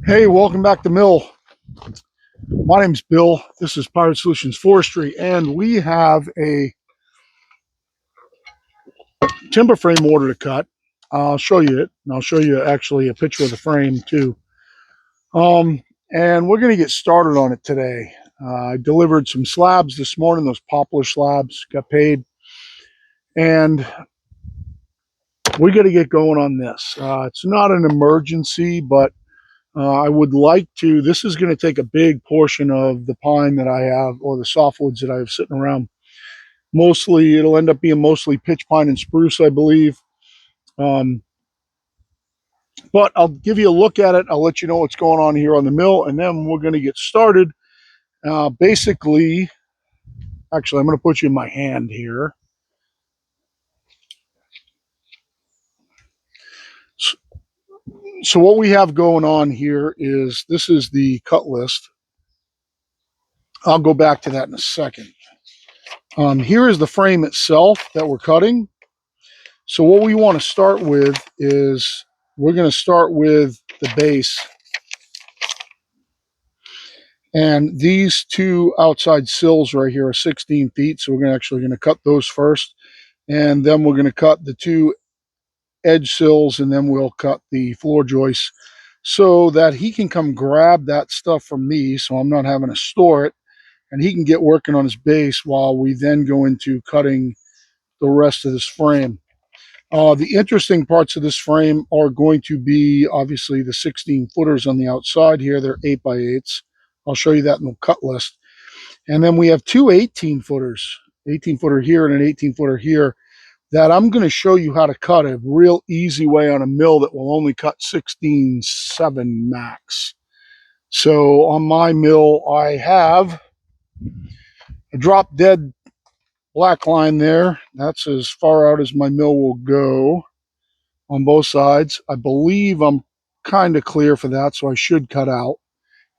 Hey, welcome back to Mill. My name's Bill. This is Pirate Solutions Forestry, and we have a timber frame order to cut. I'll show you it, and I'll show you actually a picture of the frame too. And we're going to get started on it today. I delivered some slabs this morning, those poplar slabs, got paid, and we got to get going on this. It's not an emergency, but I would like to. This is going to take a big portion of the pine that I have, or the softwoods that I have sitting around. Mostly, it'll end up being mostly pitch pine and spruce, I believe. But I'll give you a look at it. I'll let you know what's going on here on the mill, and then we're going to get started. Basically, actually, I'm going to put you in my hand here. So what we have going on here is, this is the cut list. I'll go back to that in a second. Here is the frame itself that we're cutting. So what we want to start with is, we're going to start with the base. And these two outside sills right here are 16 feet. So we're actually going to cut those first. And then we're going to cut the two edge sills, and then we'll cut the floor joists so that he can come grab that stuff from me, so I'm not having to store it. And he can get working on his base while we then go into cutting the rest of this frame. The interesting parts of this frame are going to be obviously the 16 footers on the outside here. They're 8x8s. I'll show you that in the cut list. And then we have two 18 footers, 18 footer here and an 18 footer here, that I'm going to show you how to cut a real easy way on a mill that will only cut 16.7 max. So on my mill, I have a drop dead black line there. That's as far out as my mill will go on both sides. I believe I'm kind of clear for that, so I should cut out.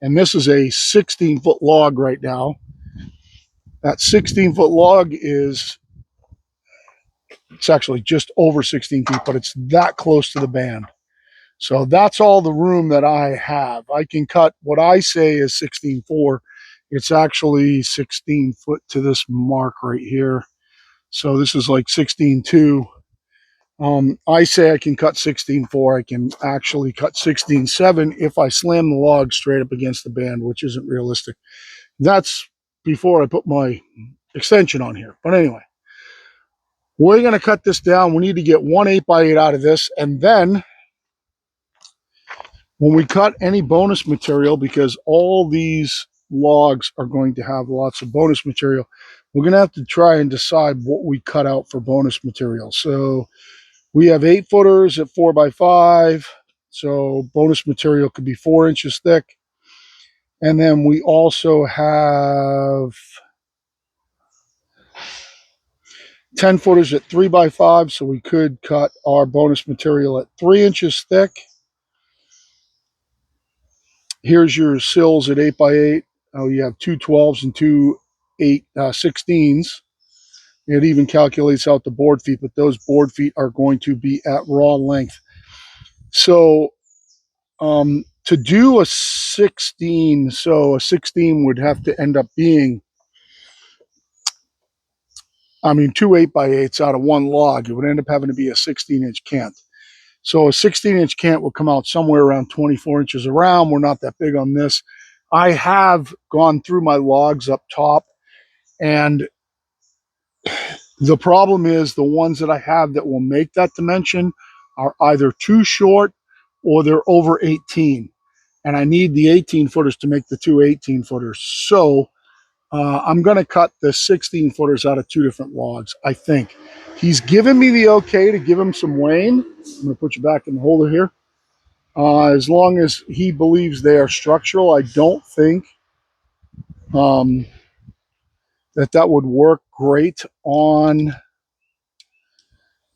And this is a 16-foot log right now. That 16-foot log is, it's actually just over 16 feet, but it's that close to the band. So that's all the room that I have. I can cut what I say is 16.4. It's actually 16 foot to this mark right here. So this is like 16.2. I say I can cut 16.4. I can actually cut 16.7 if I slam the log straight up against the band, which isn't realistic. That's before I put my extension on here. But anyway, we're going to cut this down. We need to get one 8x8 out of this. And then when we cut any bonus material, because all these logs are going to have lots of bonus material, we're going to have to try and decide what we cut out for bonus material. So we have 8 footers at 4x5. So bonus material could be 4 inches thick. And then we also have 10 footers at 3x5. So we could cut our bonus material at 3 inches thick. Here's your sills at 8x8. Oh, you have two 12s and two 16s. It even calculates out the board feet, but those board feet are going to be at raw length. So to do a 16, so a 16 would have to end up being, two 8x8s out of one log. It would end up having to be a 16-inch cant. So a 16-inch cant will come out somewhere around 24 inches around. We're not that big on this. I have gone through my logs up top, and the problem is the ones that I have that will make that dimension are either too short or they're over 18. And I need the 18 footers to make the two 18 footers. So I'm going to cut the 16 footers out of 2 different logs, I think. He's given me the okay to give him some wane. I'm going to put you back in the holder here. As long as he believes they are structural, I don't think that would work great on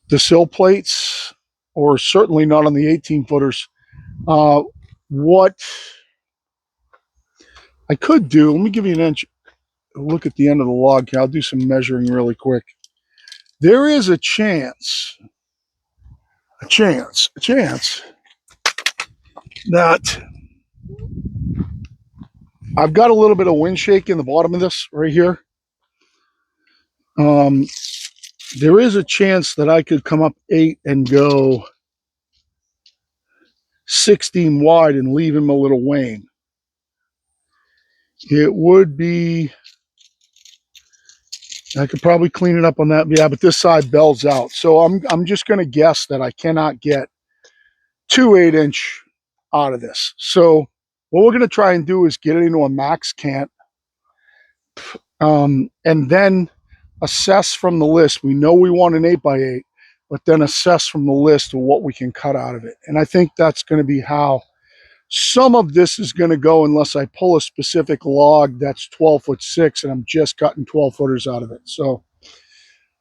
the sill plates, or certainly not on the 18 footers. What I could do, let me give you an inch look at the end of the log here. I'll do some measuring really quick. There is a chance that I've got a little bit of wind shake in the bottom of this right here. There is a chance that I could come up 8 and go 16 wide and leave him a little wane. It would be, I could probably clean it up on that. Yeah, but this side bells out. So I'm just going to guess that I cannot get 2 8-inch out of this. So what we're going to try and do is get it into a max cant, and then assess from the list. We know we want an 8x8, but then assess from the list of what we can cut out of it. And I think that's going to be how some of this is going to go, unless I pull a specific log that's 12'6" and I'm just cutting 12 footers out of it. So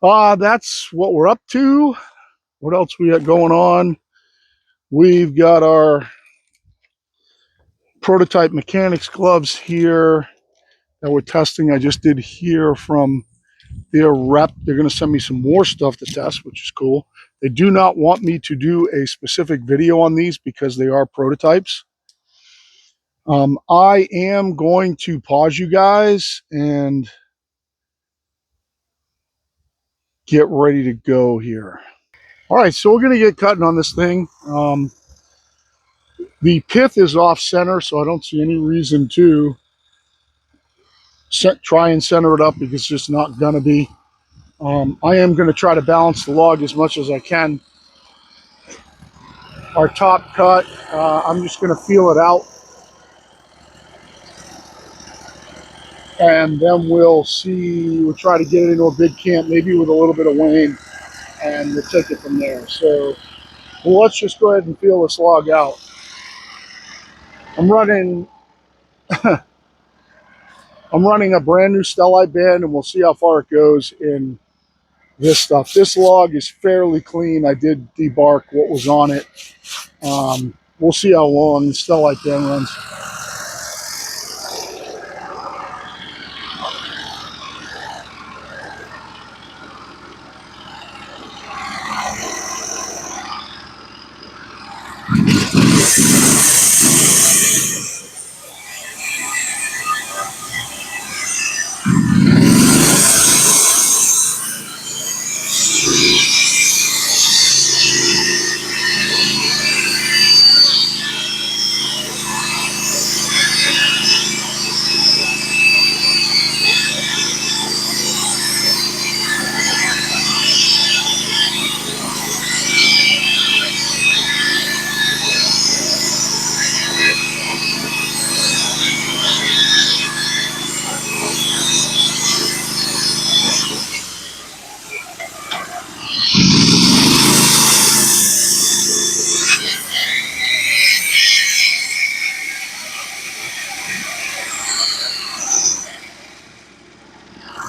that's what we're up to. What else we got going on? We've got our prototype mechanics gloves here that we're testing. I just did hear from their rep. They're going to send me some more stuff to test, which is cool. They do not want me to do a specific video on these because they are prototypes. I am going to pause you guys and get ready to go here. All right, so we're going to get cutting on this thing. The pith is off center, so I don't see any reason to try and center it up because it's just not going to be. I am going to try to balance the log as much as I can. Our top cut, I'm just going to feel it out. And then we'll see, we'll try to get it into a big camp, maybe with a little bit of wane, and we'll take it from there. So let's just go ahead and feel this log out. I'm running a brand new Stellicut band, and we'll see how far it goes in this stuff. This log is fairly clean. I did debark what was on it. We'll see how long the Stellicut band runs.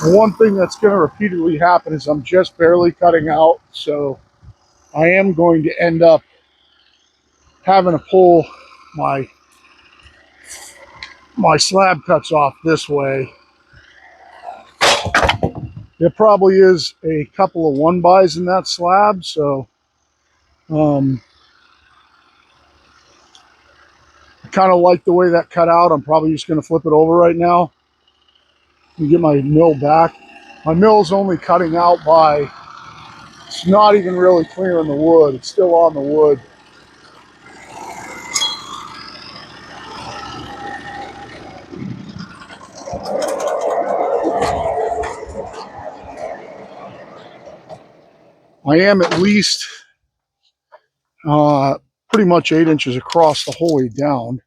The one thing that's going to repeatedly happen is I'm just barely cutting out, so I am going to end up having to pull my slab cuts off this way. There probably is a couple of 1-bys in that slab, so I kind of like the way that cut out. I'm probably just going to flip it over right now and get my mill back. My mill's only cutting out by, it's not even really clearing the wood. It's still on the wood. I am at least pretty much 8 inches across the whole way down.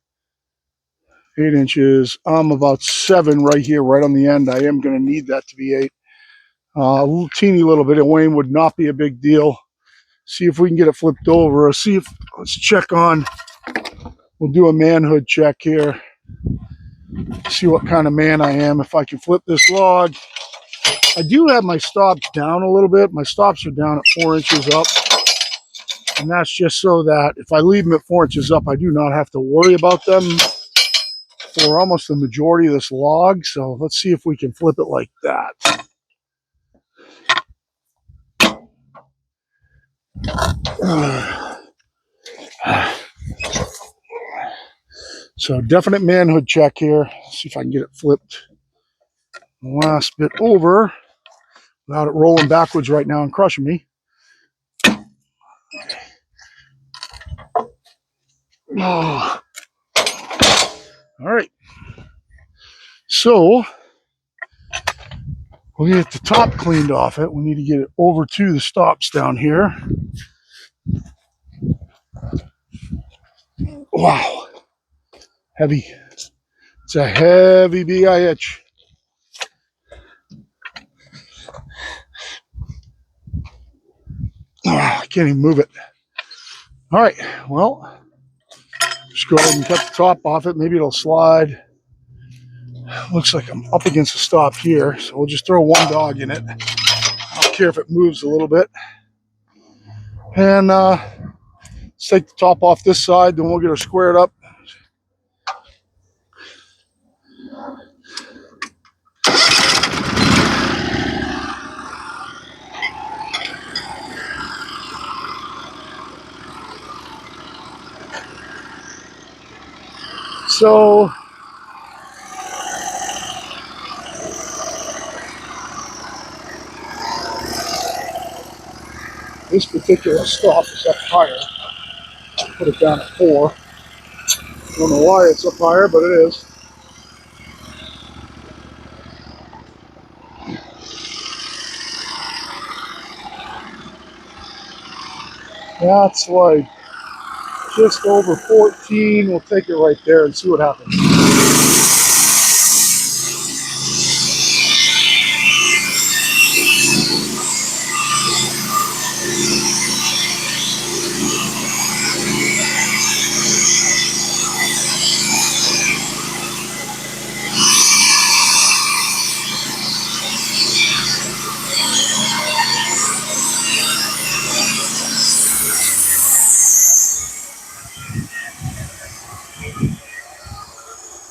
8 inches. I'm about 7 right here, right on the end. I am going to need that to be 8. A little teeny little bit of wane would not be a big deal. See if we can get it flipped over. Let's check on, we'll do a manhood check here. See what kind of man I am. If I can flip this log. I do have my stops down a little bit. My stops are down at 4 inches up. And that's just so that if I leave them at 4 inches up, I do not have to worry about them for almost the majority of this log. So let's see if we can flip it like that. So So definite manhood check here. Let's see if I can get it flipped the last bit over without it rolling backwards right now and crushing me. Oh. All right. So we'll get the top cleaned off it. We need to get it over to the stops down here. Wow. Heavy. It's a heavy BIH. Oh, I can't even move it. All right. Well, just go ahead and cut the top off it. Maybe it'll slide. Looks like I'm up against the stop here. So we'll just throw one dog in it. I don't care if it moves a little bit. And let's take the top off this side. Then we'll get her squared up. So this particular stop is up higher. I'll put it down at 4. Don't know why it's up higher, but it is. That's like just over 14. We'll take it right there and see what happens.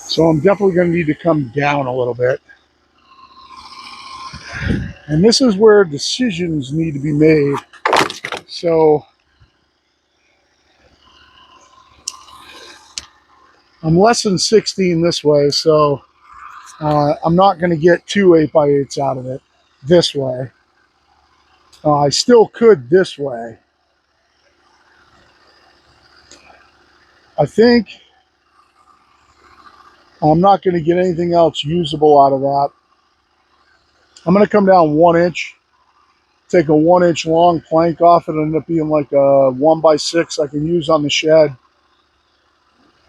So I'm definitely going to need to come down a little bit. And this is where decisions need to be made. So I'm less than 16 this way, so I'm not going to get 2 8x8s out of it this way. I still could this way. I think I'm not going to get anything else usable out of that. I'm going to come down 1 inch, take a 1-inch long plank off it, and end up being like a 1x6 I can use on the shed,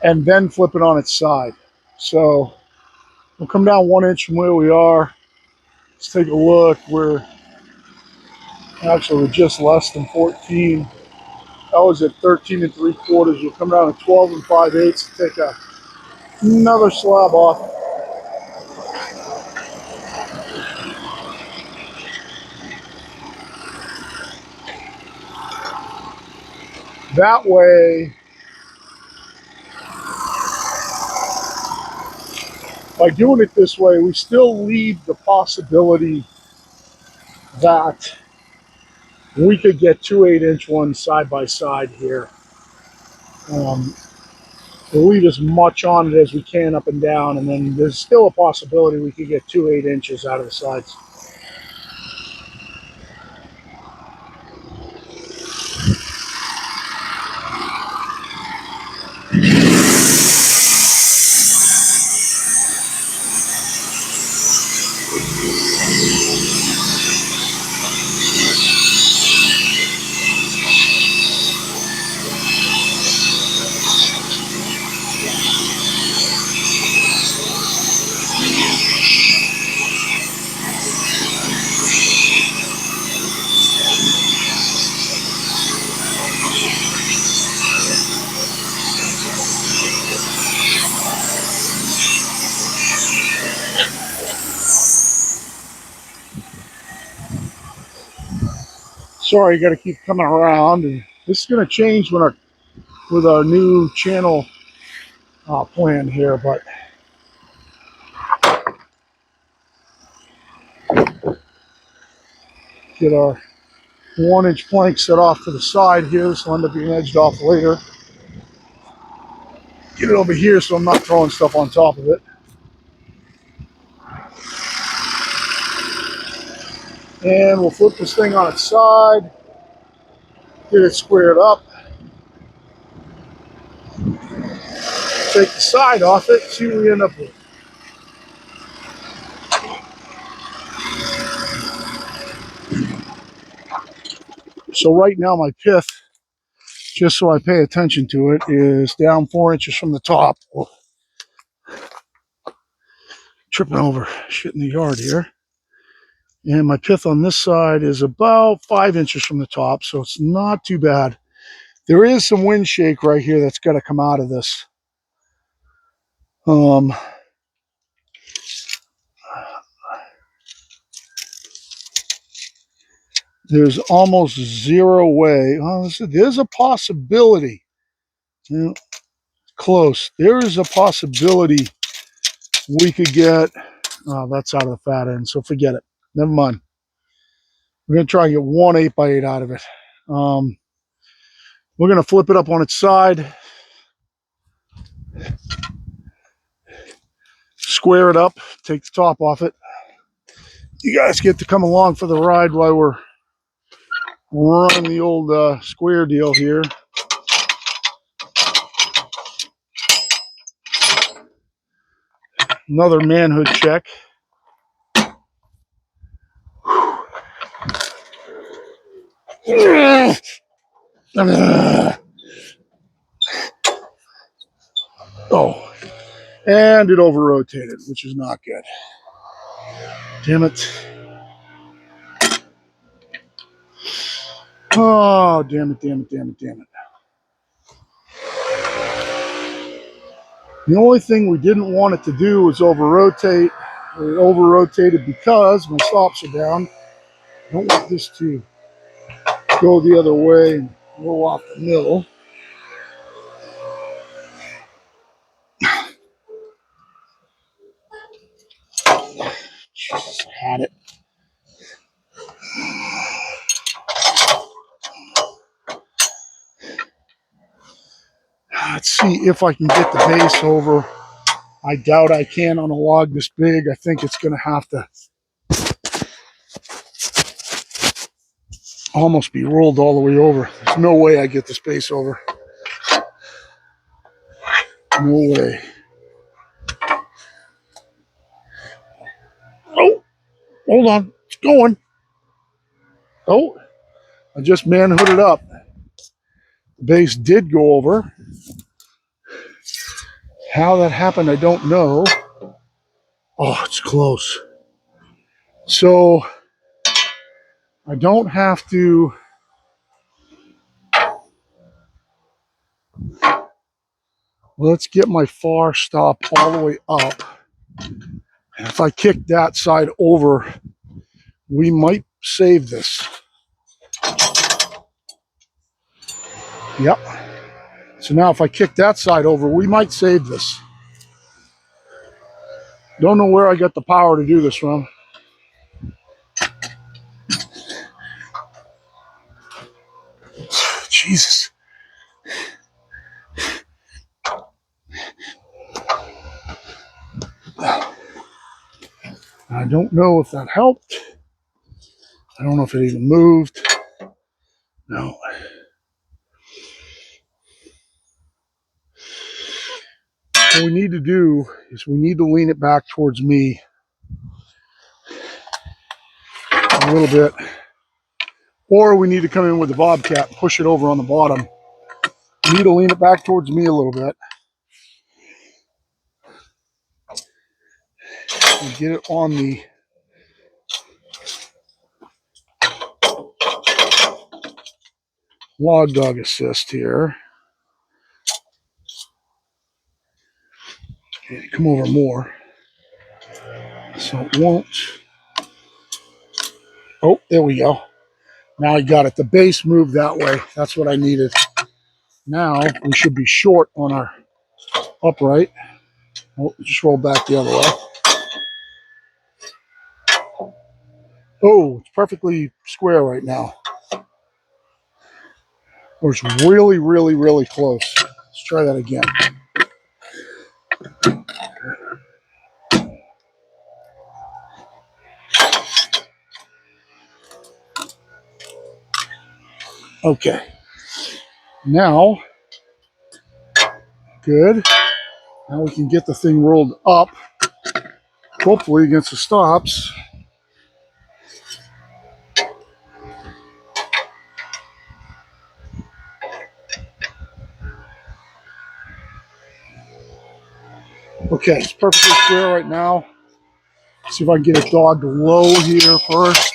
and then flip it on its side. So we'll come down 1 inch from where we are. Let's take a look. We're just less than 14. I was at 13 3/4. You'll come down to 12 5/8 and take another slab off. That way, by doing it this way, we still leave the possibility that we could get 2 8-inch ones side by side here. We'll leave as much on it as we can up and down, and then there's still a possibility we could get 2 8-inches out of the sides. Sorry, you got to keep coming around, and this is going to change with our new channel plan here, but get our 1-inch plank set off to the side here. This will end up being edged off later. Get it over here so I'm not throwing stuff on top of it. And we'll flip this thing on its side, get it squared up, take the side off it, see what we end up with. So right now my pith, just so I pay attention to it, is down 4 inches from the top. Oh, tripping over shit in the yard here. And my pith on this side is about 5 inches from the top, so it's not too bad. There is some wind shake right here that's got to come out of this. There's almost zero way. Well, there's a possibility. You know, close. There is a possibility we could get. Oh, that's out of the fat end, so forget it. Never mind. We're gonna try and get 1 8x8 out of it. We're gonna flip it up on its side, square it up, take the top off it. You guys get to come along for the ride while we're running the old square deal here. Another manhood check. Oh, and it over rotated, which is not good. Damn it. Oh, damn it, damn it, damn it, damn it. The only thing we didn't want it to do was over rotate. It over rotated because my stops are down. I don't want this to go the other way and roll off the middle. Jesus, I had it. Let's see if I can get the base over. I doubt I can on a log this big. I think it's going to have to almost be rolled all the way over. There's no way I get this base over. No way. Oh, hold on. It's going. Oh, I just manhooded up. The base did go over. How that happened, I don't know. Oh, it's close. So I don't have to. Let's get my far stop all the way up. And if I kick that side over, we might save this. Yep. So now if I kick that side over, we might save this. Don't know where I got the power to do this from. Jesus. I don't know if that helped. I don't know if it even moved. No. What we need to do is we need to lean it back towards me a little bit. Or we need to come in with the bobcat and push it over on the bottom. We need to lean it back towards me a little bit. And get it on the log dog assist here. Okay, come over more. So it won't. Oh, there we go. Now I got it. The base moved that way. That's what I needed. Now we should be short on our upright. Oh, just roll back the other way. Oh, it's perfectly square right now. Or it's really, really, really close. Let's try that again. Okay. Now, good. Now we can get the thing rolled up, hopefully against the stops. Okay, it's perfectly square right now. See if I can get it dogged low here first.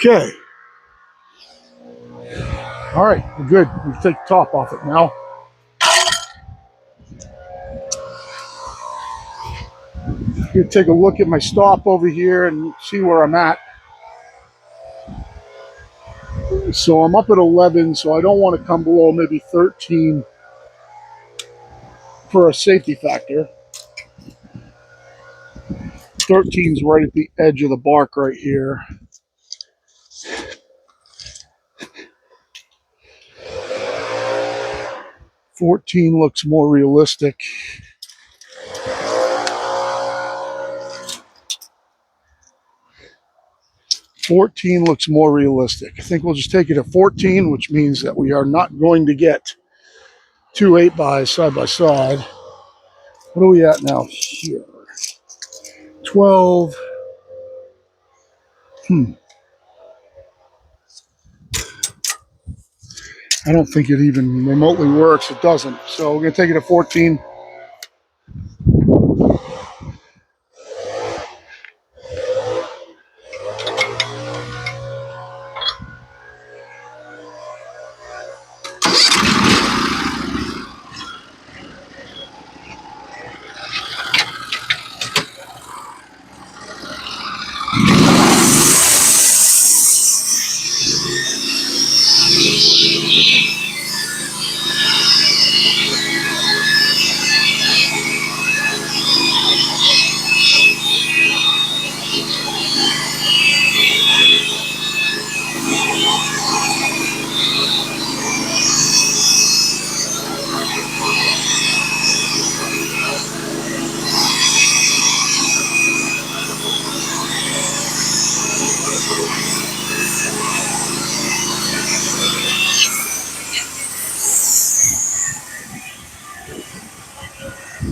Okay. All right, we're good. We can take the top off it now. You take a look at my stop over here and see where I'm at. So I'm up at 11, so I don't want to come below maybe 13 for a safety factor. 13's right at the edge of the bark right here. 14 looks more realistic. I think we'll just take it at 14, which means that we are not going to get two 8x side by side. What are we at now here? 12. I don't think it even remotely works. It doesn't. So we're going to take it at 14.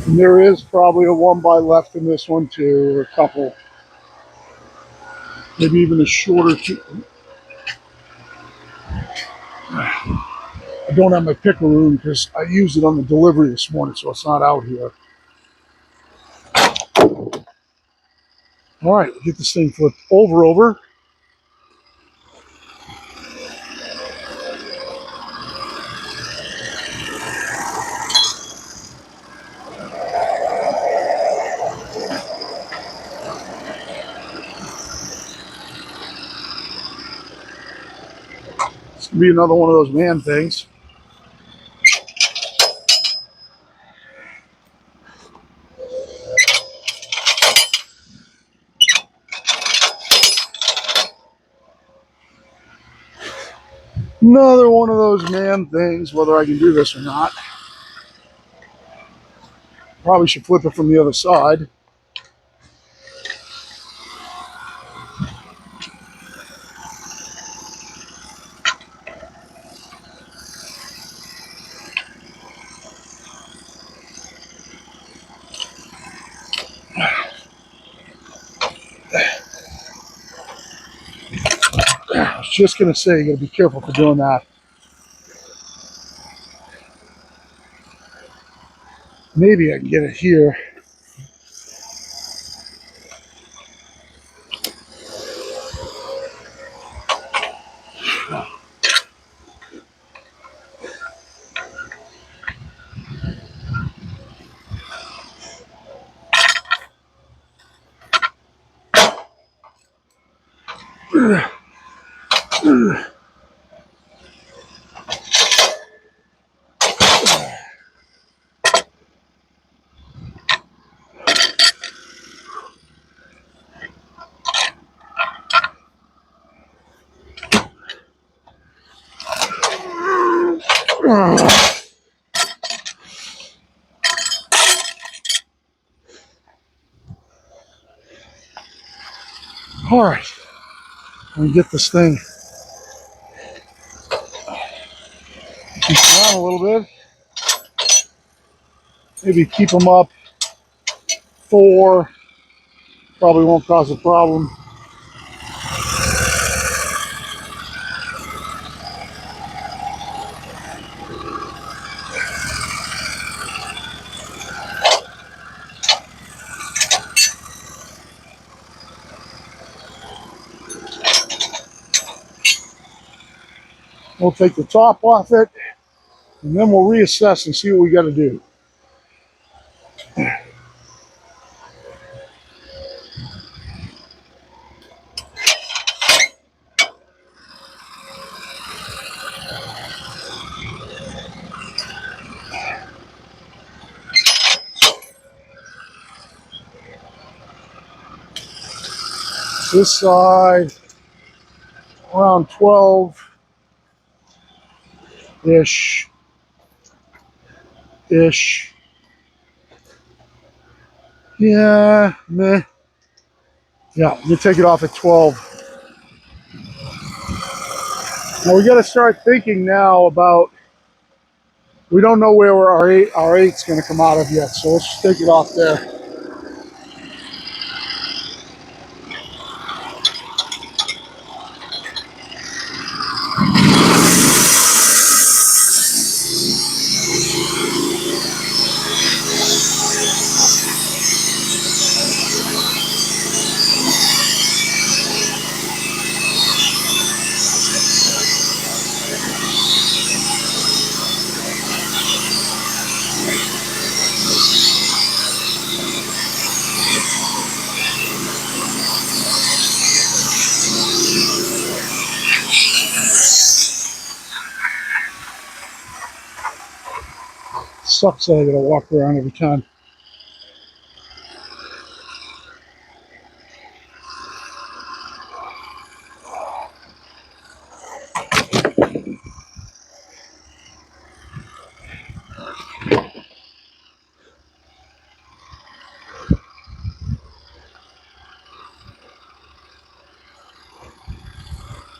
And there is probably a 1x left in this one too, or a couple. Maybe even a shorter. I don't have my pickle because I used it on the delivery this morning, so it's not out here. All right, get this thing flipped over. It's gonna be another one of those man things. Another one of those man things, whether I can do this or not. Probably should flip it from the other side. I was just gonna say, you gotta be careful for doing that. Maybe I can get it here. All right, let me get this thing down a little bit. Maybe keep them up 4. Probably won't cause a problem. We'll take the top off it, and then we'll reassess and see what we got to do. This side, around 12-ish. Yeah, meh. Yeah, you take it off at 12. Now we got to start thinking now about, we don't know where our eight's going to come out of yet, so let's just take it off there. Sucks that I gotta walk around every time.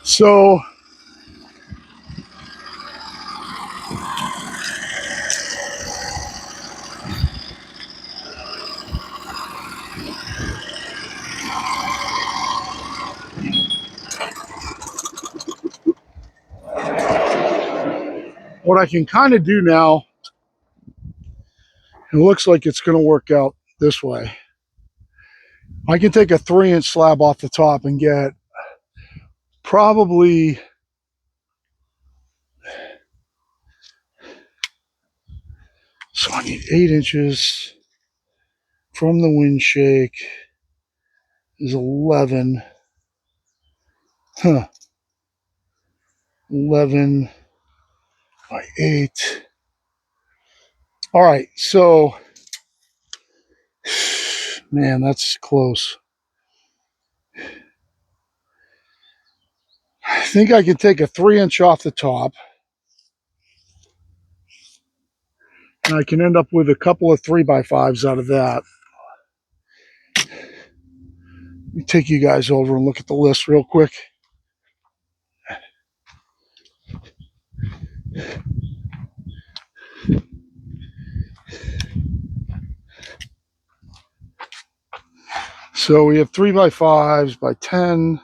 So what I can kind of do now, it looks like it's going to work out this way. I can take a 3-inch slab off the top and get probably, so I need 8 inches from the wind shake is 11. 11 by 8. All right, so, man, that's close. I think I can take a 3-inch off the top, and I can end up with a couple of 3x5s out of that. Let me take you guys over and look at the list real quick. So we have 3x5s by 10,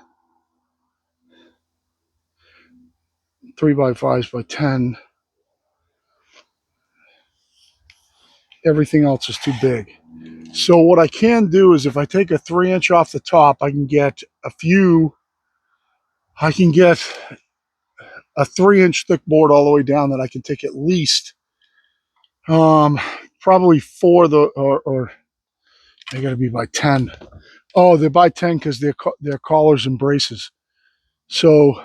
3x5s by 10. Everything else is too big. So what I can do is if I take a 3-inch off the top, I can get a 3-inch thick board all the way down that I can take at least probably 4 or they got to be by 10. Oh, they're by 10 because they're collars and braces. So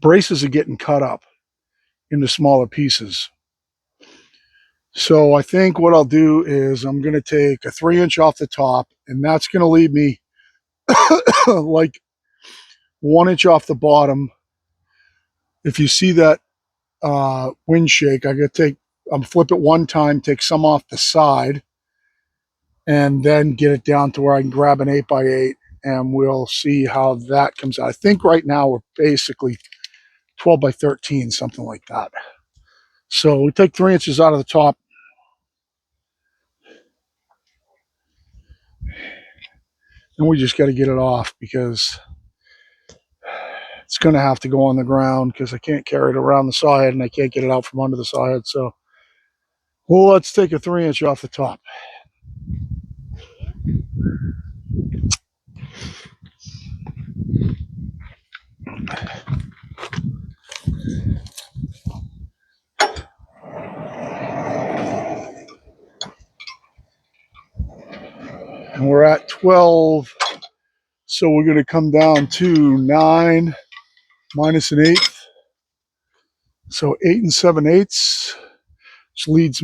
braces are getting cut up into smaller pieces. So I think what I'll do is I'm going to take a 3-inch off the top, and that's going to leave me like 1 inch off the bottom. If you see that wind shake, I'm flip it one time, take some off the side, and then get it down to where I can grab an 8x8, and we'll see how that comes out. I think right now we're basically 12x13, something like that. So we take 3 inches out of the top, and we just got to get it off because it's going to have to go on the ground because I can't carry it around the side and I can't get it out from under the side. So, well, let's take a 3-inch off the top. And we're at 12. So we're going to come down to 9 minus an eighth. So 8 7/8, which leaves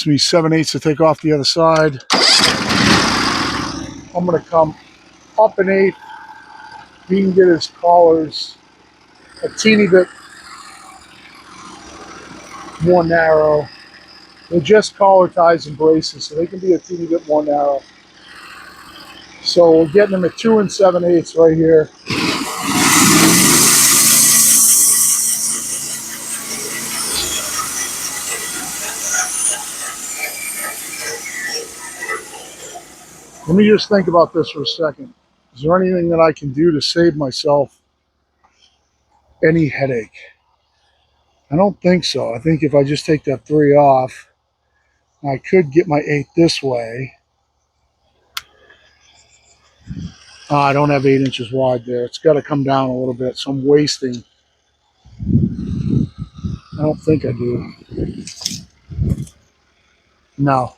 me 7/8 to take off the other side. I'm going to come up an eighth. He can get his collars a teeny bit more narrow. They're just collar ties and braces, so they can be a teeny bit more narrow. So we're getting them at 2 7/8 right here. Let me just think about this for a second. Is there anything that I can do to save myself any headache? I don't think so. I think if I just take that 3 off, I could get my 8 this way. I don't have 8 inches wide there. It's got to come down a little bit, so I'm wasting. I don't think I do. No.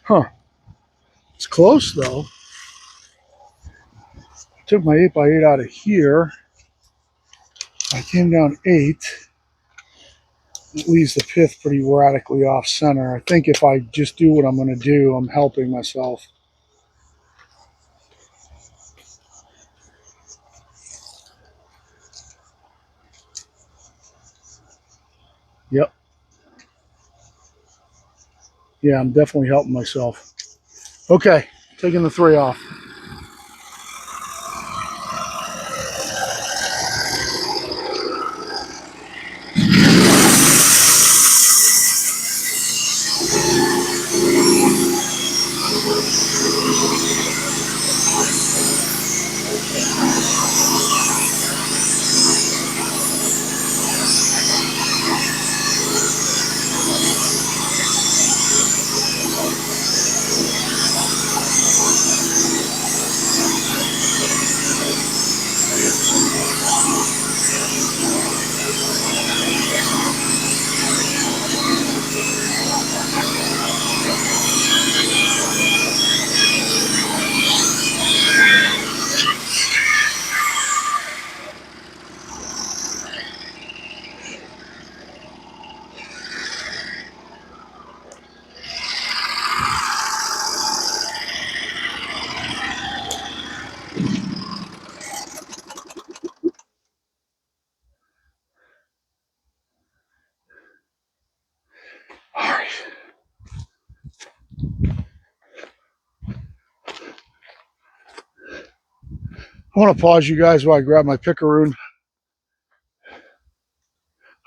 Huh. It's close, though. I took my 8x8 out of here. I came down 8. It leaves the pith pretty radically off center. I think if I just do what I'm going to do, I'm helping myself. Yep. Yeah, I'm definitely helping myself. Okay, taking the 3 off. All right. I want to pause you guys while I grab my picaroon.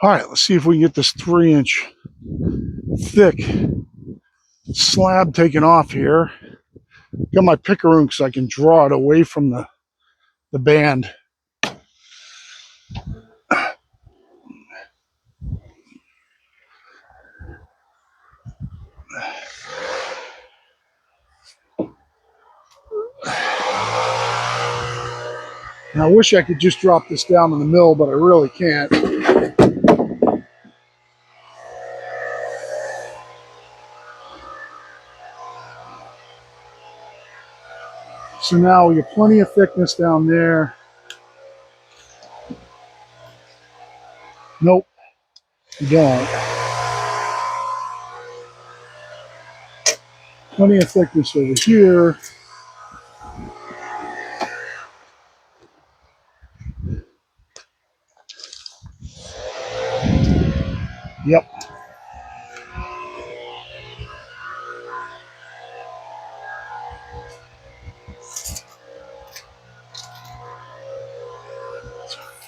All right, let's see if we can get this 3-inch thick slab taken off here. Got my picaroon because I can draw it away from the band. And I wish I could just drop this down in the mill, but I really can't. So now we get plenty of thickness down there. Nope, you don't. Plenty of thickness over here. Yep.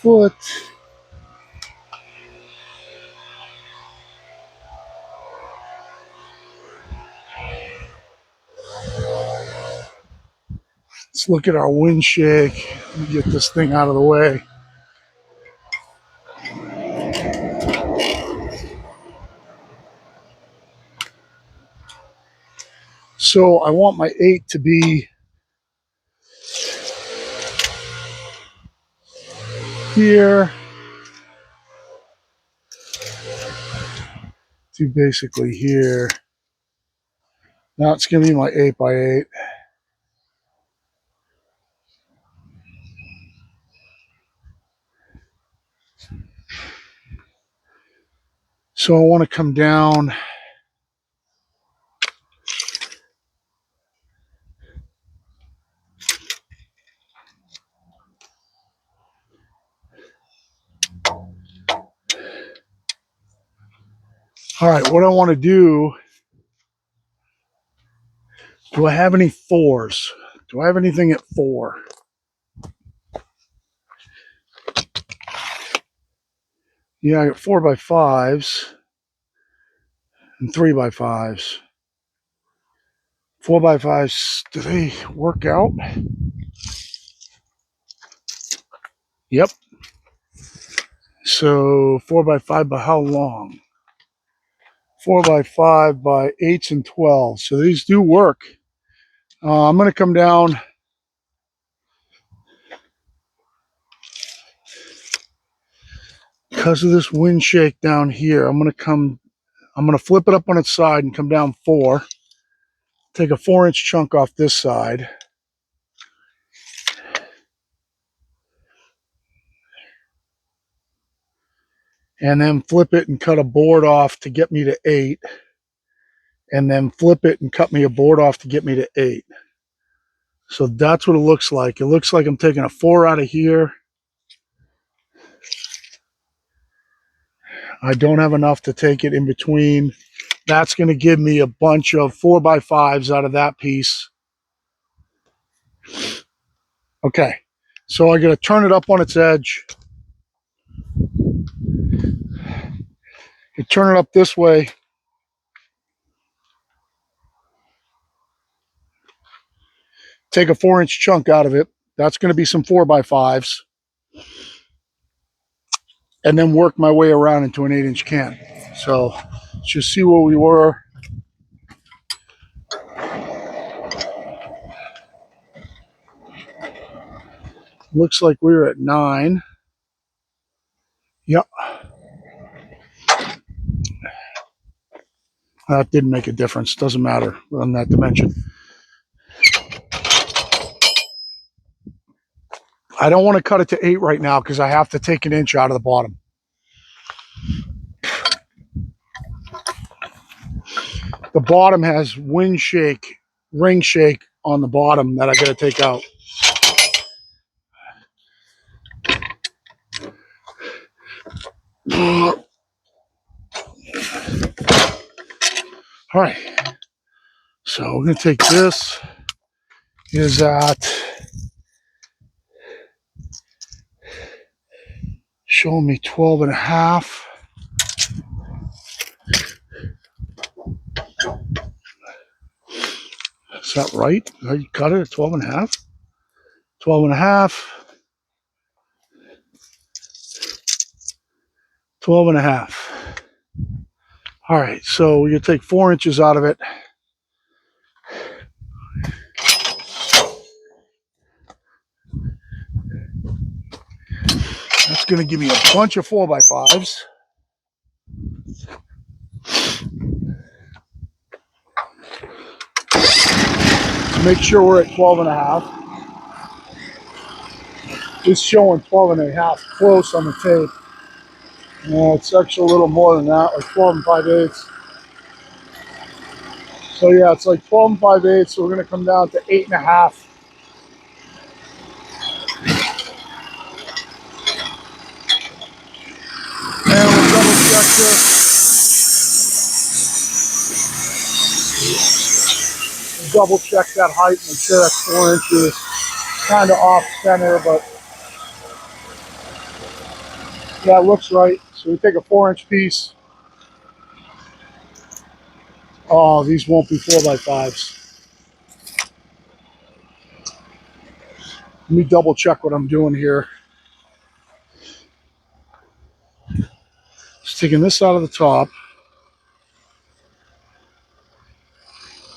Foot. Let's look at our wind shake. Let me get this thing out of the way. So I want my 8 to be here to basically here. Now it's going to be my 8x8. So I want to come down. All right, what I want to do I have any 4s? Do I have anything at 4? Yeah, I got 4x5s and 3x5s. 4x5s, do they work out? Yep. So 4x5 by how long? 4x5 by 8s and 12s. So these do work. I'm going to come down. Because of this wind shake down here, I'm going to flip it up on its side and come down 4. Take a 4-inch chunk off this side. And then flip it and cut a board off to get me to 8. And then flip it and cut me a board off to get me to 8. So that's what it looks like. It looks like I'm taking a 4 out of here. I don't have enough to take it in between. That's going to give me a bunch of 4x5s out of that piece. Okay, so I got to turn it up on its edge. You turn it up this way. Take a 4-inch chunk out of it. That's going to be some 4x5s. And then work my way around into an 8-inch can. So let's just see where we were. Looks like we were at 9. Yep. That didn't make a difference. Doesn't matter on that dimension. I don't want to cut it to 8 right now because I have to take an inch out of the bottom. The bottom has wind shake, ring shake on the bottom that I got to take out. All right. So we're going to take this. Is at showing me 12.5. Is that right? Did I cut it at 12.5? 12.5. 12.5. All right, so you take 4 inches out of it. That's going to give me a bunch of 4x5s. Make sure we're at 12.5. It's showing 12.5 close on the tape. It's actually a little more than that, like 12 5/8. So yeah, it's like 12 5/8. So we're going to come down to 8.5. And we'll double check this. double check that height, make sure that's 4 inches. Kind of off center, but that looks right. So we take a 4-inch piece. Oh, these won't be 4x5s. Let me double check what I'm doing here. Just taking this out of the top.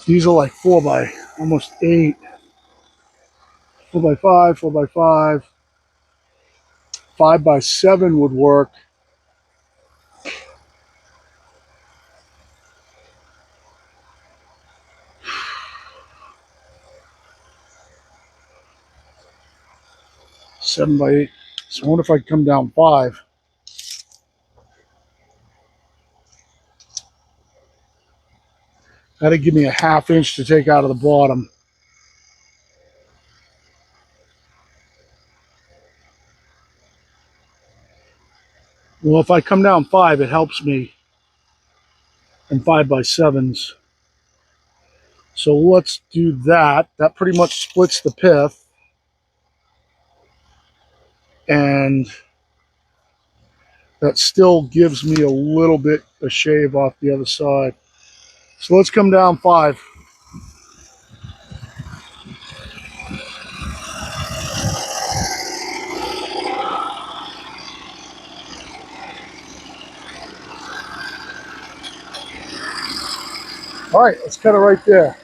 These are like 4x almost 8. 4x5, 4x5. 5x7 would work. Seven by 8. So I wonder if I can come down 5. That'd give me a 1/2 inch to take out of the bottom. Well, if I come down 5, it helps me in 5x7s. So let's do that. That pretty much splits the pith. And that still gives me a little bit of shave off the other side. So let's come down 5. All right, let's cut it right there.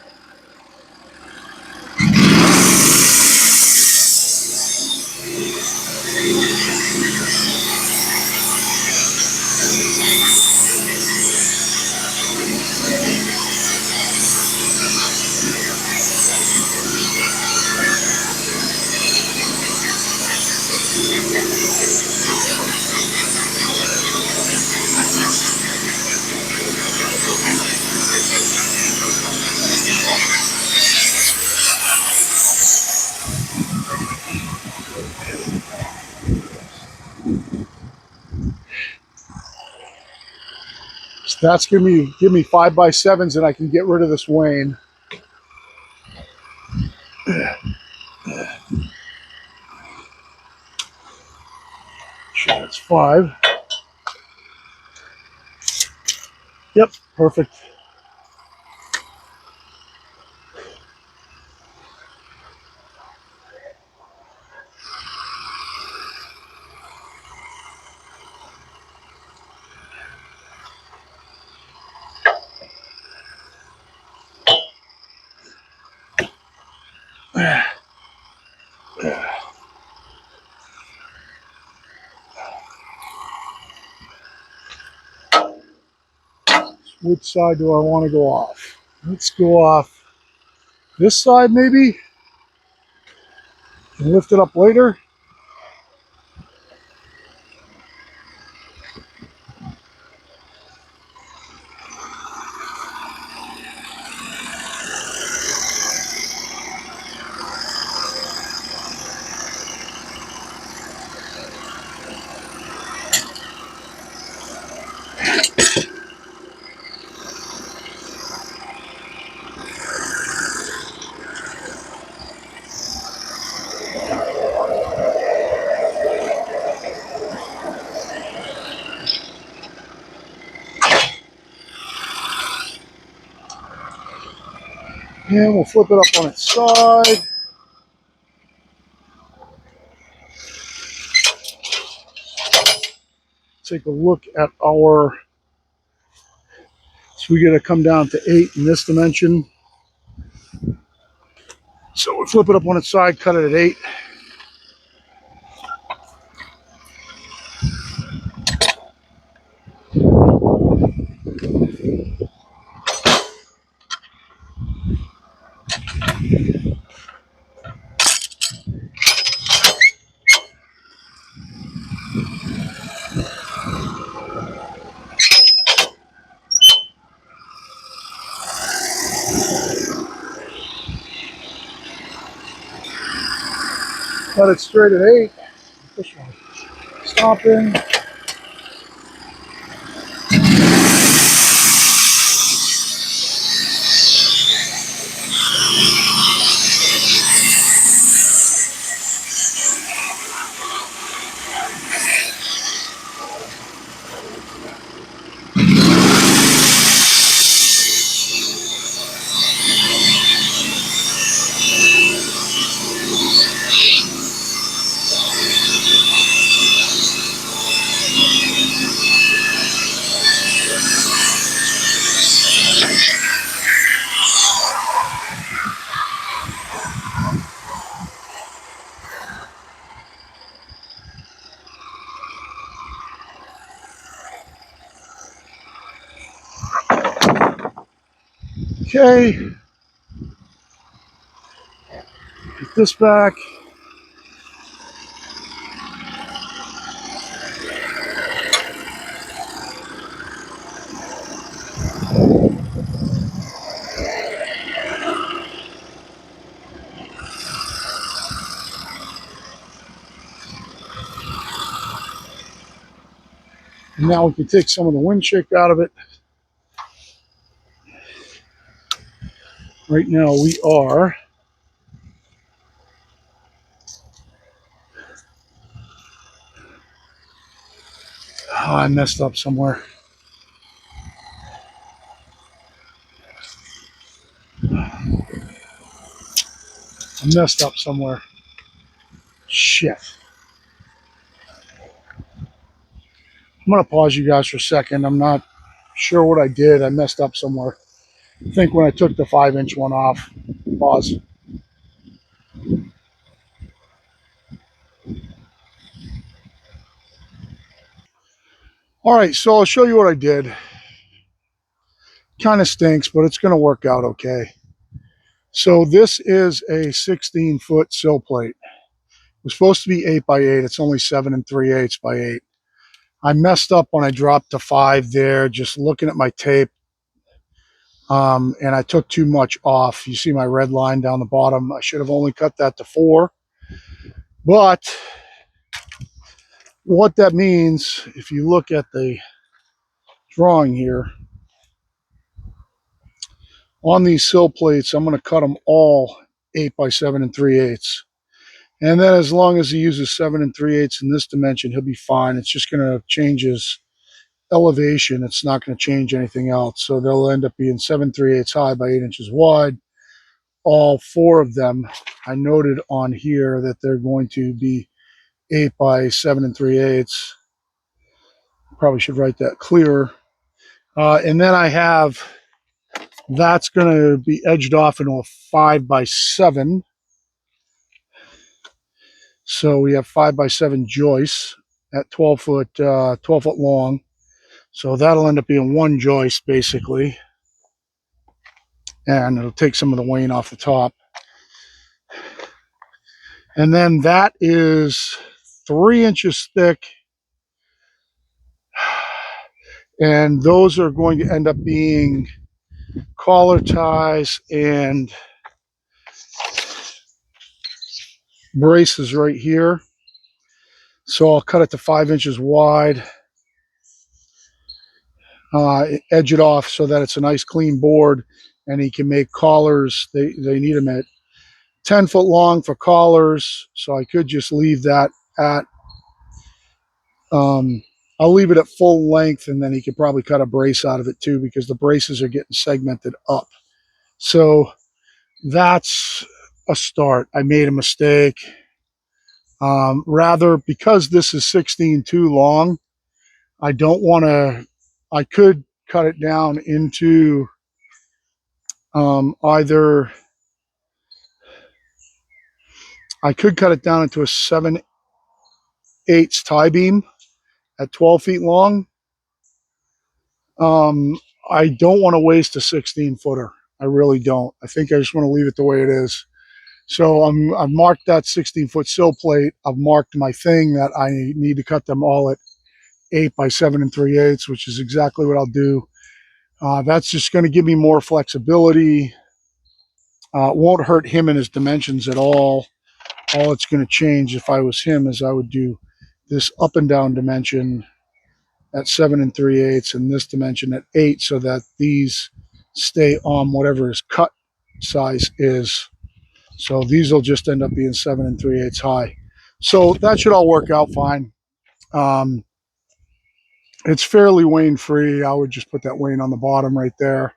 So that's give me 5x7s, and I can get rid of this wane. Sure, that's 5. Yep, perfect. Which side do I want to go off? Let's go off this side maybe, and lift it up later. And we'll flip it up on its side. Take a look at our, so we got to come down to 8 in this dimension. So we flip it up on its side, cut it at 8. Cut it straight at 8. This one. Stopping. Okay, put this back. And now we can take some of the wind shake out of it. Right now we are I messed up somewhere. Shit. I'm going to pause you guys for a second. I'm not sure what I did. I messed up somewhere. I think when I took the 5-inch one off. Pause. All right, so I'll show you what I did. Kind of stinks, but it's going to work out okay. So this is a 16-foot sill plate. It was supposed to be 8 by 8. It's only 7 3/8 by 8. I messed up when I dropped to 5 there, just looking at my tape. And I took too much off. You see my red line down the bottom. I should have only cut that to 4. But what that means, if you look at the drawing here, on these sill plates, I'm going to cut them all 8 by 7 3/8. And then as long as he uses 7 3/8 in this dimension, he'll be fine. It's just going to change his elevation. It's not going to change anything else. So they'll end up being 7 3/8 high by 8 inches wide. All 4 of them, I noted on here that they're going to be 8 by 7 3/8. Probably should write that clearer. And then I have, that's going to be edged off into a 5 by 7. So we have 5 by 7 joists at 12 foot long. So that'll end up being one joist basically. And it'll take some of the weight off the top. And then that is 3 inches thick. And those are going to end up being collar ties and braces right here. So I'll cut it to 5 inches wide, edge it off so that it's a nice clean board, and he can make collars. They need them at 10 foot long for collars, so I could just leave that at, I'll leave it at full length, and then he could probably cut a brace out of it too, because the braces are getting segmented up. So that's a start. I made a mistake. Because this is 16.2 long, I don't want to, I could cut it down into either, I could cut it down into a 7/8 tie beam at 12 feet long. I don't want to waste a 16 footer. I really don't. I think I just want to leave it the way it is. So I've marked that 16-foot sill plate. I've marked my thing that I need to cut them all at 8 by 7 3/8, which is exactly what I'll do. That's just going to give me more flexibility. It won't hurt him in his dimensions at all. All it's going to change if I was him is I would do this up and down dimension at 7 3/8 and this dimension at 8, so that these stay on whatever his cut size is. So these will just end up being 7 3/8 high. So that should all work out fine. It's fairly wane free. I would just put that wane on the bottom right there.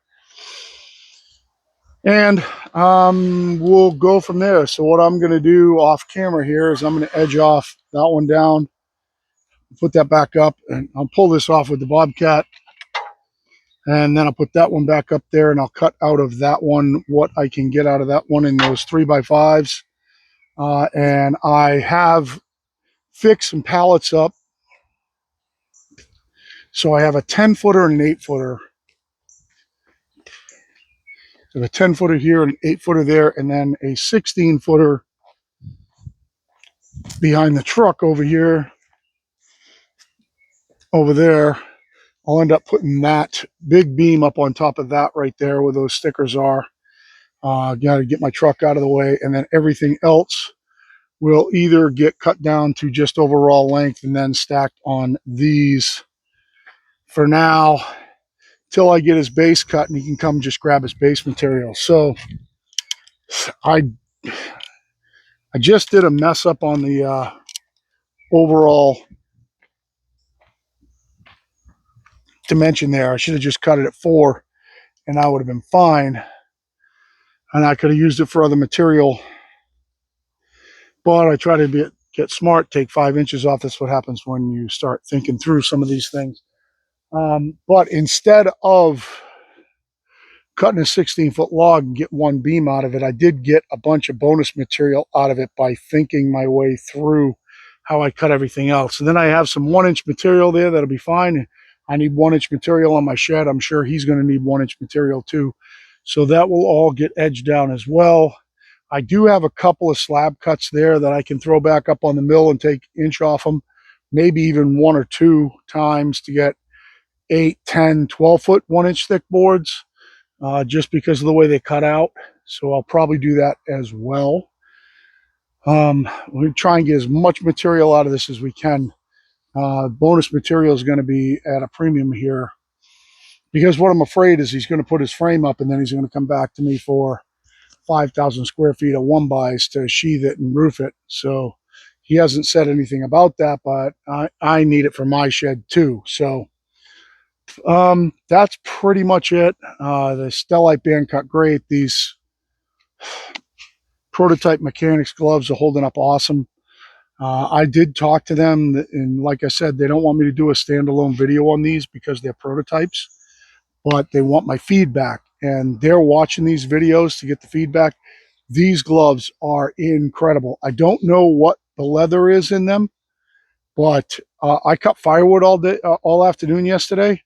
And we'll go from there. So what I'm going to do off camera here is I'm going to edge off that one down, put that back up, and I'll pull this off with the Bobcat. And then I'll put that one back up there, and I'll cut out of that one what I can get out of that one in those 3x5s. And I have fixed some pallets up. So I have a 10 footer and an 8 footer. So a 10-footer here, an 8-footer there, and then a 16-footer behind the truck over here, over there. I'll end up putting that big beam up on top of that right there where those stickers are. Got to get my truck out of the way, and then everything else will either get cut down to just overall length and then stacked on these for now till I get his base cut and he can come just grab his base material. So I just did a mess up on the overall dimension there. I should have just cut it at 4 and I would have been fine. And I could have used it for other material. But I try to get smart, take 5 inches off. That's what happens when you start thinking through some of these things. But instead of cutting a 16-foot log and get one beam out of it, I did get a bunch of bonus material out of it by thinking my way through how I cut everything else. And then I have some 1-inch material there that'll be fine. I need 1-inch material on my shed. I'm sure he's going to need 1-inch material too. So that will all get edged down as well. I do have a couple of slab cuts there that I can throw back up on the mill and take inch off them, maybe even 1 or 2 times to get 8, 10, 12-foot 1-inch thick boards, just because of the way they cut out. So I'll probably do that as well. We'll try and get as much material out of this as we can. Bonus material is going to be at a premium here, because what I'm afraid is he's going to put his frame up and then he's going to come back to me for 5,000 square feet of 1-bys to sheathe it and roof it. So he hasn't said anything about that, but I need it for my shed too. So that's pretty much it. The Stellicut band cut great. These prototype mechanics gloves are holding up awesome. I did talk to them, and like I said, they don't want me to do a standalone video on these because they're prototypes, but they want my feedback, and they're watching these videos to get the feedback. These gloves are incredible. I don't know what the leather is in them, but I cut firewood all day, all afternoon yesterday,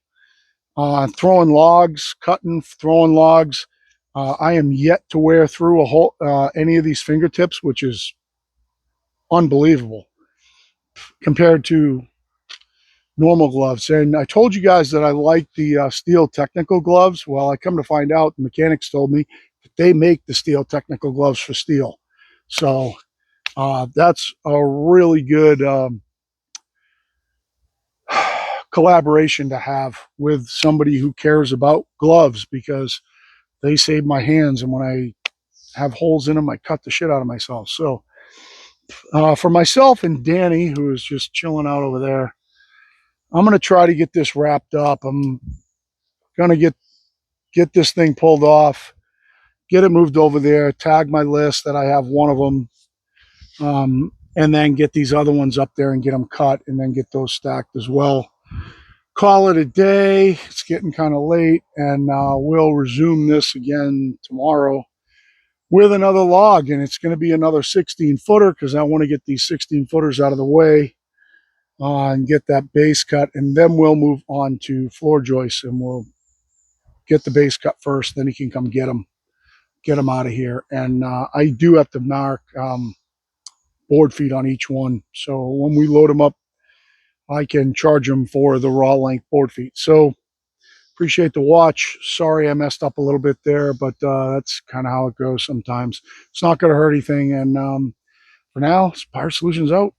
throwing logs, cutting, throwing logs. I am yet to wear through any of these fingertips, which is unbelievable compared to normal gloves. And I told you guys that I like the steel technical gloves. Well, I come to find out, the mechanics told me that they make the steel technical gloves for steel. So that's a really good collaboration to have with somebody who cares about gloves, because they save my hands, and when I have holes in them, I cut the shit out of myself. So for myself and Danny, who is just chilling out over there, I'm going to try to get this wrapped up. I'm going to get this thing pulled off, get it moved over there, tag my list that I have one of them, and then get these other ones up there and get them cut, and then get those stacked as well. Call it a day. It's getting kind of late, and we'll resume this again tomorrow with another log, and it's going to be another 16-footer because I want to get these 16-footers out of the way and get that base cut, and then we'll move on to floor joists, and we'll get the base cut first, then he can come get them out of here. And I do have to mark board feet on each one, so when we load them up, I can charge them for the raw length board feet. So appreciate the watch. Sorry I messed up a little bit there, but that's kind of how it goes sometimes. It's not going to hurt anything. And for now, Spire Solutions out.